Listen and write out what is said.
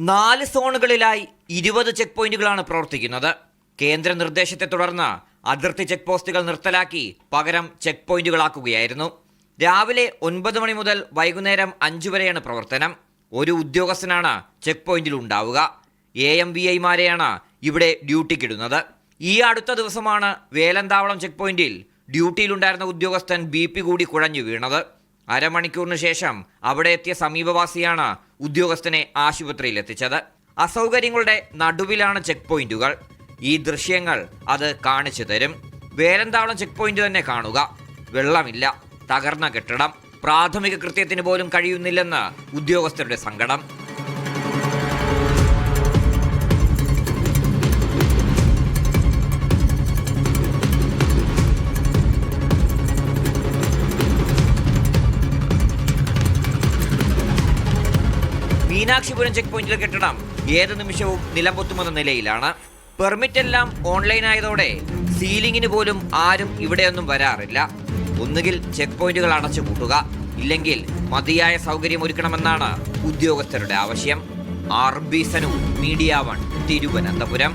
4 സോണുകളിലായി 20 check പോയിന്റുകളാണ് പ്രവർത്തിക്കുന്നത്. കേന്ദ്ര നിർദ്ദേശത്തെ തുടർന്ന് അതിർത്തി ചെക്ക് പോസ്റ്റുകൾ നിർത്തലാക്കി പകരം ചെക്ക് പോയിന്റുകളാക്കുകയായിരുന്നു. രാവിലെ 9 മണി മുതൽ വൈകുന്നേരം 5 വരെയാണ് പ്രവർത്തനം. ഒരു ഉദ്യോഗസ്ഥനാണ് ചെക്ക് പോയിന്റിൽ ഉണ്ടാവുക. AMVIമാരെയാണ് ഇവിടെ ഡ്യൂട്ടിക്കിടുന്നത്. ഈ അടുത്ത ദിവസമാണ് വേലന്താവളം ചെക്ക് പോയിന്റിൽ ഡ്യൂട്ടിയിലുണ്ടായിരുന്ന ഉദ്യോഗസ്ഥൻ BP കൂടി കുഴഞ്ഞു വീണത്. അരമണിക്കൂറിന് ശേഷം അവിടെ എത്തിയ സമീപവാസിയാണ് ഉദ്യോഗസ്ഥനെ ആശുപത്രിയിൽ എത്തിച്ചത്. അസൗകര്യങ്ങളുടെ നടുവിലാണ് ചെക്ക് പോയിന്റുകൾ. ഈ ദൃശ്യങ്ങൾ അത് കാണിച്ചു തരും. വേലന്താവളം ചെക്ക് പോയിന്റ് തന്നെ കാണുക. വെള്ളമില്ല, തകർന്ന കെട്ടിടം, പ്രാഥമിക കൃത്യത്തിന് പോലും കഴിയുന്നില്ലെന്ന് ഉദ്യോഗസ്ഥരുടെ സങ്കടം. മീനാക്ഷിപുരം ചെക്ക് പോയിന്റിലെ കെട്ടിടം ഏത് നിമിഷവും നിലംപൊത്തുമെന്ന നിലയിലാണ്. പെർമിറ്റ് എല്ലാം ഓൺലൈൻ ആയതോടെ സീലിംഗിന് പോലും ആരും ഇവിടെയൊന്നും വരാറില്ല. ഒന്നുകിൽ ചെക്ക് പോയിന്റുകൾ അടച്ചുപൂട്ടുക, ഇല്ലെങ്കിൽ മതിയായ സൗകര്യം ഒരുക്കണമെന്നാണ് ഉദ്യോഗസ്ഥരുടെ ആവശ്യം. RB Sanu, media 1, Thiruvananthapuram.